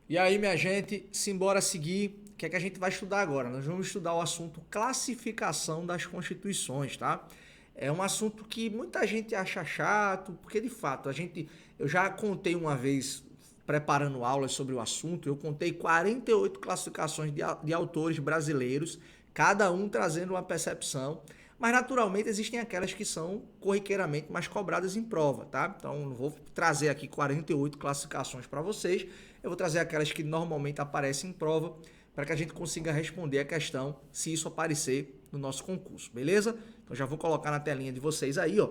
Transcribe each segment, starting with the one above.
E aí, minha gente, simbora seguir. O que é que a gente vai estudar agora? Nós vamos estudar o assunto classificação das constituições, tá? É um assunto que muita gente acha chato, porque de fato, eu já contei uma vez preparando aulas sobre o assunto, eu contei 48 classificações de autores brasileiros, cada um trazendo uma percepção, mas naturalmente existem aquelas que são corriqueiramente mais cobradas em prova, tá? Então não vou trazer aqui 48 classificações para vocês, eu vou trazer aquelas que normalmente aparecem em prova, para que a gente consiga responder a questão se isso aparecer no nosso concurso, beleza? Então já vou colocar na telinha de vocês aí, ó,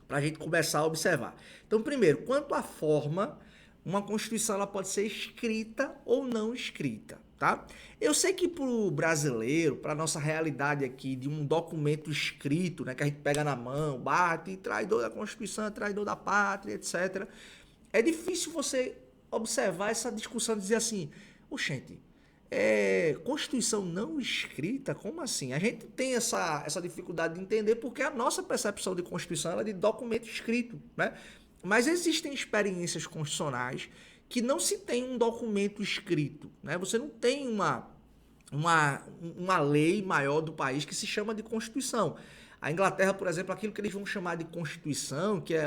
para a gente começar a observar. Então, primeiro, quanto à forma, uma Constituição ela pode ser escrita ou não escrita, tá? Eu sei que para o brasileiro, para a nossa realidade aqui, de um documento escrito, né, que a gente pega na mão, bate, traidor da Constituição, traidor da pátria, etc., é difícil você observar essa discussão e dizer assim, oxente, Constituição não escrita? Como assim? A gente tem essa dificuldade de entender porque a nossa percepção de Constituição ela é de documento escrito, né? Mas existem experiências constitucionais que não se tem um documento escrito, né? Você não tem uma lei maior do país que se chama de Constituição. A Inglaterra, por exemplo, aquilo que eles vão chamar de Constituição, que é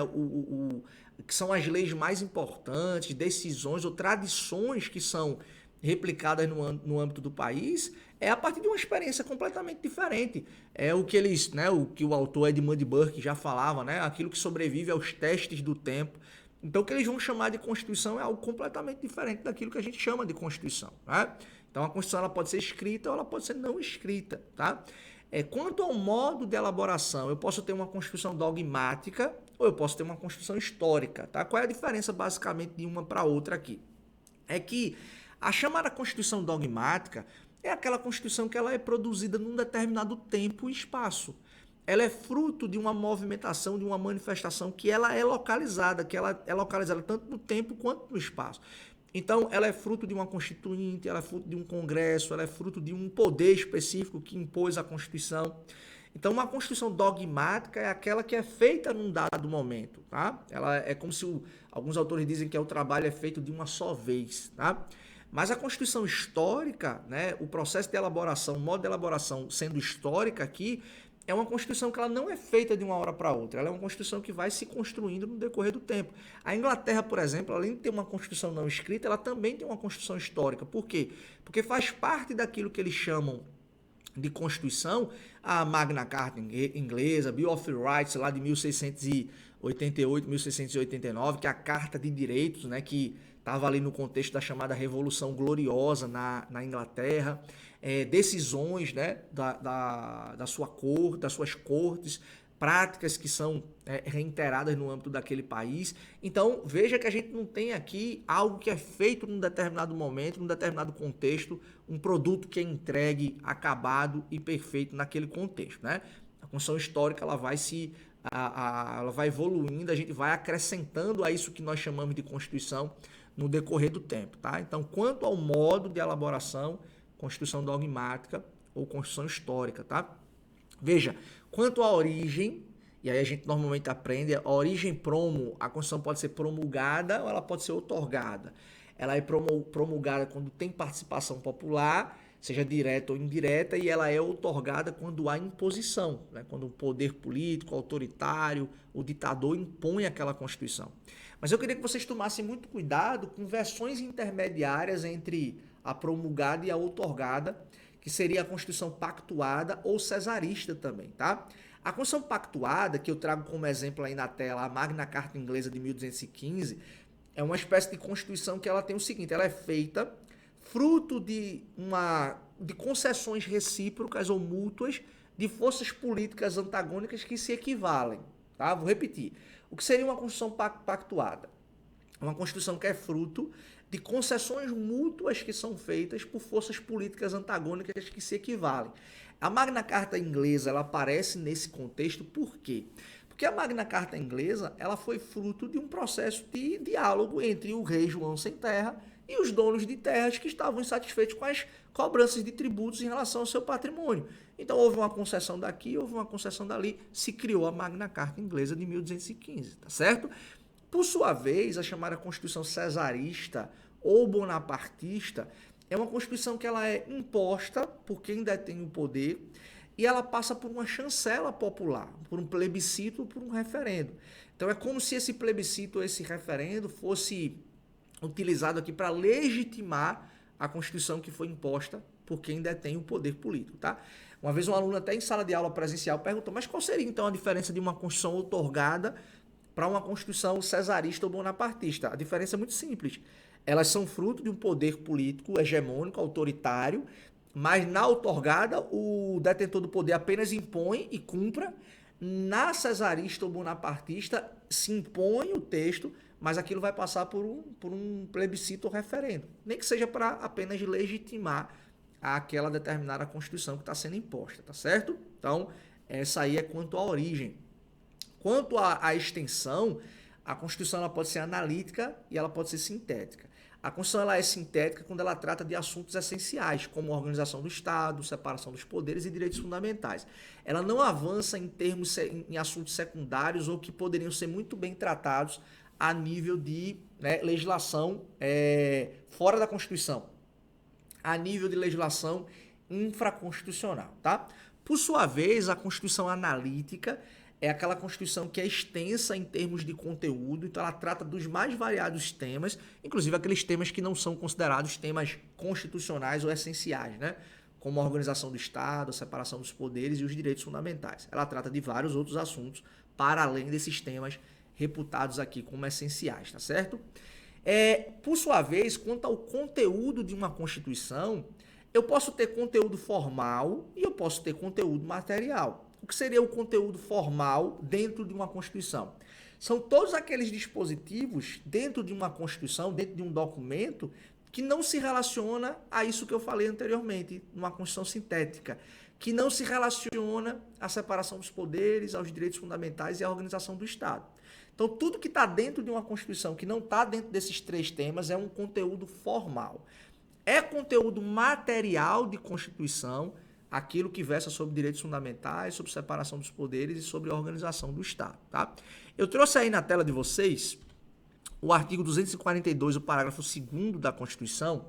que são as leis mais importantes, decisões ou tradições que são replicadas no âmbito do país, é a partir de uma experiência completamente diferente. É o que eles, né, o que o autor Edmund Burke já falava, né, aquilo que sobrevive aos testes do tempo. Então, o que eles vão chamar de Constituição é algo completamente diferente daquilo que a gente chama de Constituição, né? Então, a Constituição ela pode ser escrita ou ela pode ser não escrita, tá? Quanto ao modo de elaboração, eu posso ter uma Constituição dogmática ou eu posso ter uma Constituição histórica, tá? Qual é a diferença, basicamente, de uma para outra aqui? É que a chamada Constituição dogmática é aquela Constituição que ela é produzida num determinado tempo e espaço. Ela é fruto de uma movimentação, de uma manifestação que ela é localizada, que ela é localizada tanto no tempo quanto no espaço. Então, ela é fruto de uma constituinte, ela é fruto de um congresso, ela é fruto de um poder específico que impôs a Constituição. Então, uma Constituição dogmática é aquela que é feita num dado momento, tá? Ela é como se alguns autores dizem que o trabalho é feito de uma só vez, tá? Mas a Constituição histórica, né, o processo de elaboração, o modo de elaboração sendo histórica aqui, é uma Constituição que ela não é feita de uma hora para outra. Ela é uma Constituição que vai se construindo no decorrer do tempo. A Inglaterra, por exemplo, além de ter uma Constituição não escrita, ela também tem uma Constituição histórica. Por quê? Porque faz parte daquilo que eles chamam de Constituição, a Magna Carta inglesa, Bill of Rights lá de 1688, 1689, que é a Carta de Direitos, né, que estava ali no contexto da chamada Revolução Gloriosa na Inglaterra, decisões, né, da sua corte, das suas cortes, práticas que são reiteradas no âmbito daquele país. Então, veja que a gente não tem aqui algo que é feito num determinado momento, num determinado contexto, um produto que é entregue, acabado e perfeito naquele contexto, né? A Constituição histórica ela ela vai evoluindo, a gente vai acrescentando a isso que nós chamamos de Constituição no decorrer do tempo, tá? Então, quanto ao modo de elaboração, Constituição dogmática ou Constituição histórica, tá? Veja, quanto à origem, e aí a gente normalmente aprende, a origem a Constituição pode ser promulgada ou ela pode ser outorgada. Ela é promulgada quando tem participação popular, seja direta ou indireta, e ela é outorgada quando há imposição, né? Quando o poder político, autoritário, o ditador impõe aquela Constituição. Mas eu queria que vocês tomassem muito cuidado com versões intermediárias entre a promulgada e a outorgada, que seria a Constituição pactuada ou cesarista também, tá? A Constituição pactuada, que eu trago como exemplo aí na tela, a Magna Carta inglesa de 1215, é uma espécie de Constituição que ela tem o seguinte, ela é feita fruto de concessões recíprocas ou mútuas de forças políticas antagônicas que se equivalem, tá? Vou repetir. O que seria uma Constituição pactuada? Uma Constituição que é fruto de concessões mútuas que são feitas por forças políticas antagônicas que se equivalem. A Magna Carta inglesa ela aparece nesse contexto por quê? Porque a Magna Carta inglesa ela foi fruto de um processo de diálogo entre o rei João Sem Terra e os donos de terras que estavam insatisfeitos com as cobranças de tributos em relação ao seu patrimônio. Então houve uma concessão daqui, houve uma concessão dali, se criou a Magna Carta inglesa de 1215, tá certo? Por sua vez, a chamada Constituição cesarista ou bonapartista, é uma Constituição que ela é imposta por quem detém o poder e ela passa por uma chancela popular, por um plebiscito, por um referendo. Então é como se esse plebiscito ou esse referendo fosse utilizado aqui para legitimar a Constituição que foi imposta por quem detém o poder político, tá? Uma vez um aluno até em sala de aula presencial perguntou, mas qual seria então a diferença de uma Constituição outorgada para uma Constituição cesarista ou bonapartista? A diferença é muito simples. Elas são fruto de um poder político hegemônico, autoritário, mas na outorgada o detentor do poder apenas impõe e cumpra. Na cesarista ou bonapartista se impõe o texto, mas aquilo vai passar por um plebiscito ou referendo. Nem que seja para apenas legitimar aquela determinada Constituição que está sendo imposta, tá certo? Então, essa aí é quanto à origem. Quanto à extensão, a Constituição ela pode ser analítica e ela pode ser sintética. A Constituição ela é sintética quando ela trata de assuntos essenciais, como organização do Estado, separação dos poderes e direitos fundamentais. Ela não avança em assuntos secundários ou que poderiam ser muito bem tratados a nível de legislação fora da Constituição, a nível de legislação infraconstitucional, tá? Por sua vez, a Constituição analítica é aquela Constituição que é extensa em termos de conteúdo, então ela trata dos mais variados temas, inclusive aqueles temas que não são considerados temas constitucionais ou essenciais, né? Como a organização do Estado, a separação dos poderes e os direitos fundamentais. Ela trata de vários outros assuntos, para além desses temas reputados aqui como essenciais, tá certo? Por sua vez, quanto ao conteúdo de uma Constituição, eu posso ter conteúdo formal e eu posso ter conteúdo material. O que seria o conteúdo formal dentro de uma Constituição? São todos aqueles dispositivos dentro de uma Constituição, dentro de um documento, que não se relaciona a isso que eu falei anteriormente, numa Constituição sintética, que não se relaciona à separação dos poderes, aos direitos fundamentais e à organização do Estado. Então, tudo que está dentro de uma Constituição, que não está dentro desses três temas, é um conteúdo formal. É conteúdo material de Constituição, aquilo que versa sobre direitos fundamentais, sobre separação dos poderes e sobre a organização do Estado, tá? Eu trouxe aí na tela de vocês o artigo 242, o parágrafo 2º da Constituição,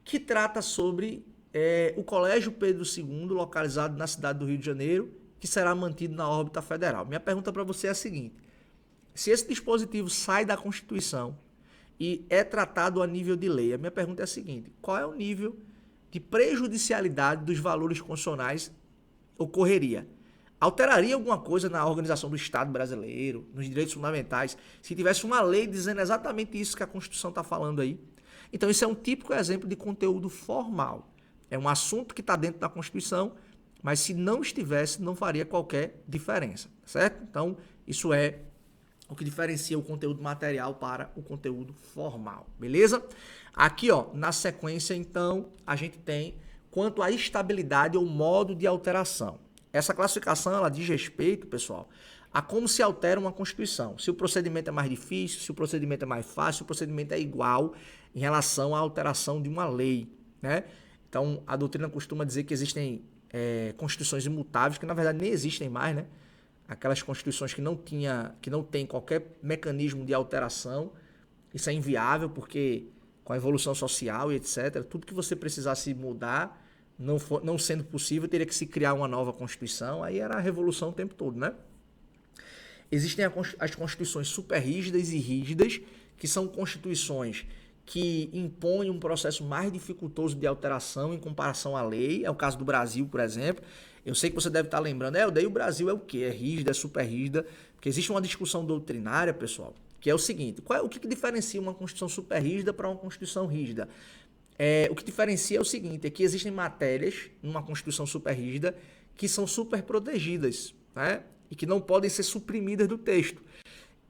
que trata sobre o Colégio Pedro II, localizado na cidade do Rio de Janeiro, que será mantido na órbita federal. Minha pergunta para você é a seguinte: se esse dispositivo sai da Constituição e é tratado a nível de lei, a minha pergunta é a seguinte: qual é o nível de prejudicialidade dos valores constitucionais ocorreria? Alteraria alguma coisa na organização do Estado brasileiro, nos direitos fundamentais, se tivesse uma lei dizendo exatamente isso que a Constituição está falando aí? Então, isso é um típico exemplo de conteúdo formal. É um assunto que está dentro da Constituição, mas se não estivesse, não faria qualquer diferença, certo? Então, isso é o que diferencia o conteúdo material para o conteúdo formal, beleza? Aqui, ó, na sequência, então, a gente tem quanto à estabilidade ou modo de alteração. Essa classificação, ela diz respeito, pessoal, a como se altera uma Constituição. Se o procedimento é mais difícil, se o procedimento é mais fácil, se o procedimento é igual em relação à alteração de uma lei, né? Então, a doutrina costuma dizer que existem constituições imutáveis, que na verdade nem existem mais, né? Aquelas constituições que não tem qualquer mecanismo de alteração. Isso é inviável, porque com a evolução social e etc., tudo que você precisasse mudar, não sendo possível, teria que se criar uma nova Constituição, aí era a revolução o tempo todo, né? Existem as constituições super rígidas e rígidas, que são constituições que impõem um processo mais dificultoso de alteração em comparação à lei. É o caso do Brasil, por exemplo. Eu sei que você deve estar lembrando, daí o Brasil é o quê? É rígida, é super rígida, porque existe uma discussão doutrinária, pessoal, que é o seguinte: o que diferencia uma Constituição super rígida para uma Constituição rígida? O que diferencia é o seguinte: é que existem matérias numa Constituição super rígida que são super protegidas, né? E que não podem ser suprimidas do texto.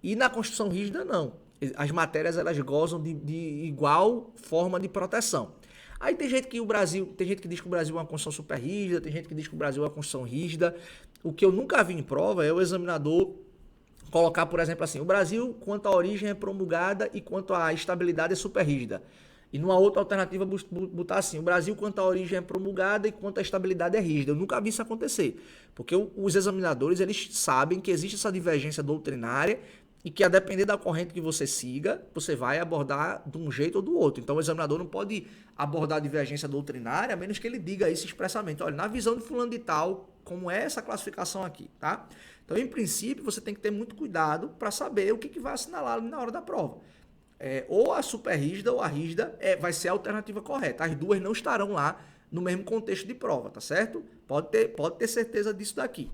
E na Constituição rígida, não. As matérias, elas gozam de igual forma de proteção. Aí tem gente que diz que o Brasil é uma Constituição super rígida, tem gente que diz que o Brasil é uma Constituição rígida. O que eu nunca vi em prova é o examinador colocar, por exemplo, assim: o Brasil, quanto à origem, é promulgada e quanto à estabilidade é super rígida. E numa outra alternativa botar assim: o Brasil, quanto à origem, é promulgada e quanto à estabilidade é rígida. Eu nunca vi isso acontecer, porque os examinadores, eles sabem que existe essa divergência doutrinária e que a depender da corrente que você siga, você vai abordar de um jeito ou do outro. Então o examinador não pode abordar a divergência doutrinária, a menos que ele diga isso expressamente. Olha, na visão de fulano de tal, como é essa classificação aqui, tá? Então, em princípio, você tem que ter muito cuidado para saber o que vai assinalar ali na hora da prova. Ou a super rígida ou a rígida vai ser a alternativa correta. As duas não estarão lá no mesmo contexto de prova, tá certo? Pode ter certeza disso daqui.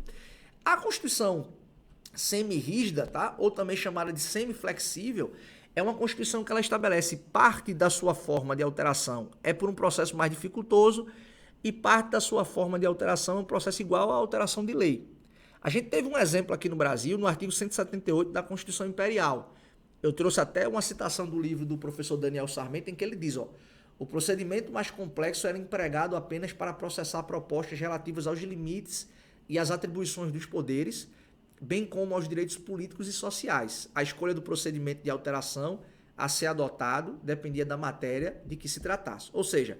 A Constituição semi-rígida, tá? Ou também chamada de semi-flexível, é uma Constituição que ela estabelece parte da sua forma de alteração por um processo mais dificultoso e parte da sua forma de alteração é um processo igual à alteração de lei. A gente teve um exemplo aqui no Brasil, no artigo 178 da Constituição Imperial. Eu trouxe até uma citação do livro do professor Daniel Sarmento, em que ele diz, o procedimento mais complexo era empregado apenas para processar propostas relativas aos limites e às atribuições dos poderes, bem como aos direitos políticos e sociais. A escolha do procedimento de alteração a ser adotado dependia da matéria de que se tratasse. Ou seja,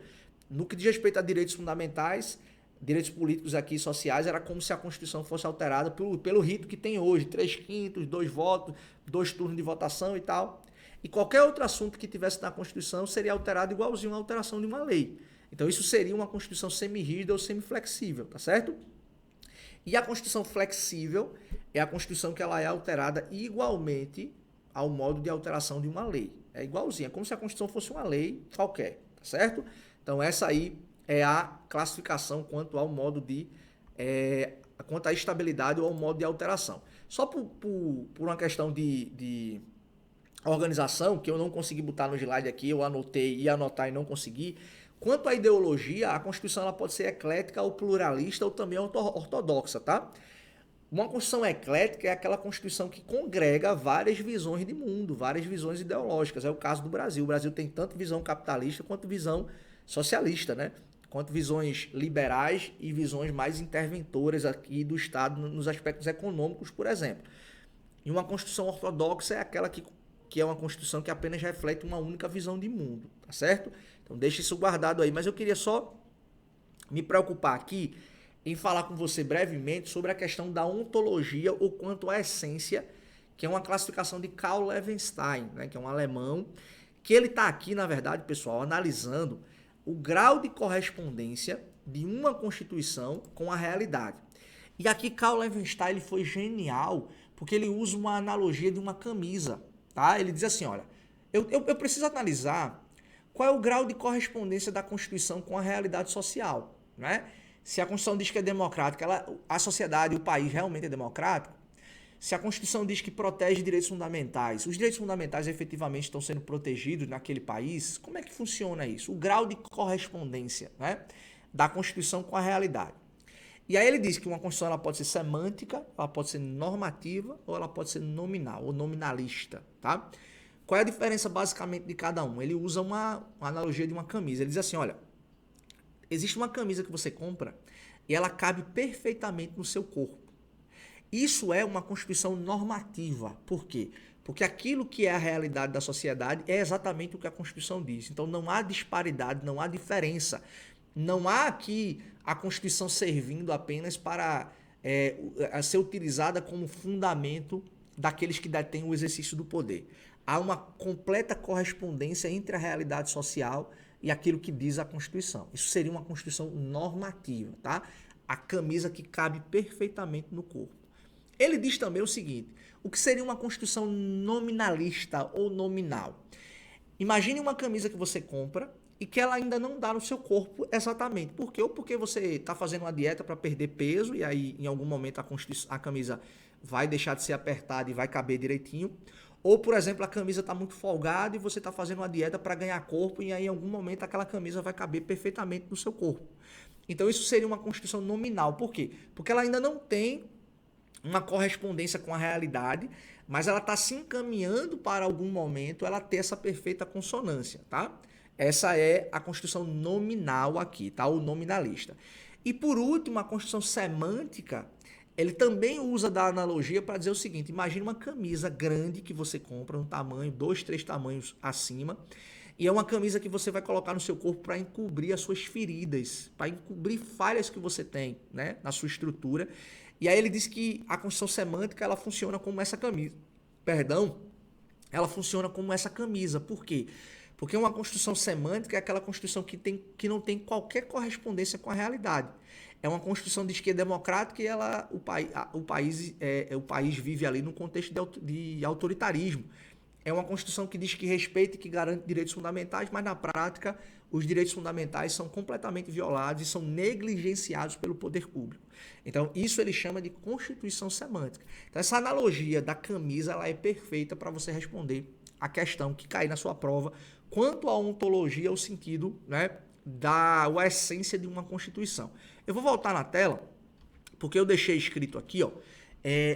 no que diz respeito a direitos fundamentais, direitos políticos aqui e sociais, era como se a Constituição fosse alterada pelo rito que tem hoje, 3/5, 2 votos, 2 turnos de votação e tal. E qualquer outro assunto que tivesse na Constituição seria alterado igualzinho à alteração de uma lei. Então isso seria uma Constituição semi-rígida ou semi-flexível, tá certo? E a Constituição flexível é a Constituição que ela é alterada igualmente ao modo de alteração de uma lei. É igualzinho, é como se a Constituição fosse uma lei qualquer, tá certo? Então essa aí é a classificação quanto ao modo quanto à estabilidade ou ao modo de alteração. Só por uma questão de organização, que eu não consegui botar no slide aqui, eu anotei, ia anotar e não consegui. Quanto à ideologia, a Constituição ela pode ser eclética ou pluralista ou também ortodoxa, tá? Uma Constituição eclética é aquela Constituição que congrega várias visões de mundo, várias visões ideológicas. É o caso do Brasil. O Brasil tem tanto visão capitalista quanto visão socialista, né? Quanto visões liberais e visões mais interventoras aqui do Estado nos aspectos econômicos, por exemplo. E uma Constituição ortodoxa é aquela que é uma Constituição que apenas reflete uma única visão de mundo, tá certo? Então deixa isso guardado aí, mas eu queria só me preocupar aqui em falar com você brevemente sobre a questão da ontologia ou quanto à essência, que é uma classificação de Karl Loewenstein, né, que é um alemão, que ele está aqui, na verdade, pessoal, analisando o grau de correspondência de uma Constituição com a realidade. E aqui Karl Loewenstein ele foi genial, porque ele usa uma analogia de uma camisa, tá? Ele diz assim, olha, eu preciso analisar qual é o grau de correspondência da Constituição com a realidade social, né? Se a Constituição diz que é democrática, a sociedade, o país realmente é democrático? Se a Constituição diz que protege direitos fundamentais, os direitos fundamentais efetivamente estão sendo protegidos naquele país? Como é que funciona isso? O grau de correspondência, né, da Constituição com a realidade. E aí ele diz que uma Constituição ela pode ser semântica, ela pode ser normativa ou ela pode ser nominal ou nominalista, tá? Qual é a diferença basicamente de cada um? Ele usa uma analogia de uma camisa. Ele diz assim, olha, existe uma camisa que você compra e ela cabe perfeitamente no seu corpo. Isso é uma Constituição normativa. Por quê? Porque aquilo que é a realidade da sociedade é exatamente o que a Constituição diz. Então não há disparidade, não há diferença. Não há aqui a Constituição servindo apenas para ser utilizada como fundamento daqueles que detêm o exercício do poder. Há uma completa correspondência entre a realidade social e aquilo que diz a Constituição. Isso seria uma Constituição normativa, tá? A camisa que cabe perfeitamente no corpo. Ele diz também o seguinte, o que seria uma Constituição nominalista ou nominal? Imagine uma camisa que você compra e que ela ainda não dá no seu corpo exatamente. Por quê? Ou porque você está fazendo uma dieta para perder peso e aí em algum momento a camisa vai deixar de ser apertada e vai caber direitinho. Ou, por exemplo, a camisa está muito folgada e você está fazendo uma dieta para ganhar corpo e aí em algum momento aquela camisa vai caber perfeitamente no seu corpo. Então isso seria uma Constituição nominal. Por quê? Porque ela ainda não tem uma correspondência com a realidade, mas ela está se encaminhando para algum momento ela ter essa perfeita consonância, tá? Essa é a Constituição nominal aqui, tá? O nominalista. E por último, a Constituição semântica, ele também usa da analogia para dizer o seguinte, imagine uma camisa grande que você compra, um tamanho, 2, 3 tamanhos acima, e é uma camisa que você vai colocar no seu corpo para encobrir as suas feridas, para encobrir falhas que você tem, né, na sua estrutura. E aí ele diz que a Constituição semântica ela funciona como essa camisa. perdão, ela funciona como essa camisa. Por quê? Porque uma construção semântica é aquela construção que não tem qualquer correspondência com a realidade. É uma construção de esquerda democrática e o país vive ali num contexto de autoritarismo. É uma Constituição que diz que respeita e que garante direitos fundamentais, mas na prática os direitos fundamentais são completamente violados e são negligenciados pelo poder público. Então isso ele chama de Constituição semântica. Então essa analogia da camisa ela é perfeita para você responder a questão que cair na sua prova quanto à ontologia, o sentido, né, a essência de uma Constituição. Eu vou voltar na tela porque eu deixei escrito aqui, ó,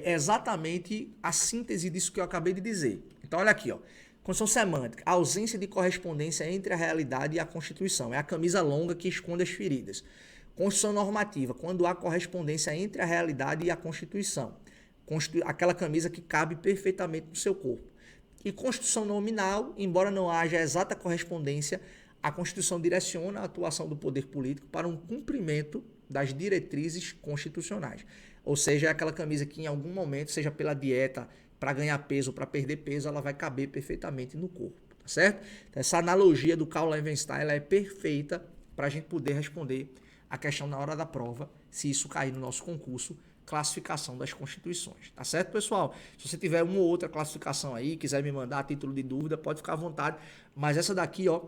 exatamente a síntese disso que eu acabei de dizer. Então, olha aqui, ó. Construção semântica, a ausência de correspondência entre a realidade e a Constituição. É a camisa longa que esconde as feridas. Constituição normativa, quando há correspondência entre a realidade e a Constituição. Aquela camisa que cabe perfeitamente no seu corpo. E Constituição nominal, embora não haja exata correspondência, a Constituição direciona a atuação do poder político para um cumprimento das diretrizes constitucionais. Ou seja, é aquela camisa que em algum momento, seja pela dieta, para ganhar peso ou para perder peso, ela vai caber perfeitamente no corpo, tá certo? Então, essa analogia do Karl Loewenstein ela é perfeita para a gente poder responder a questão na hora da prova, se isso cair no nosso concurso, classificação das constituições, tá certo, pessoal? Se você tiver uma ou outra classificação aí, quiser me mandar a título de dúvida, pode ficar à vontade, mas essa daqui, ó,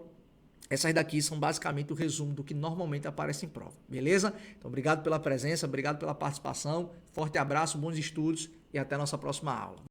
essas daqui são basicamente o resumo do que normalmente aparece em prova, beleza? Então, obrigado pela presença, obrigado pela participação, forte abraço, bons estudos e até a nossa próxima aula.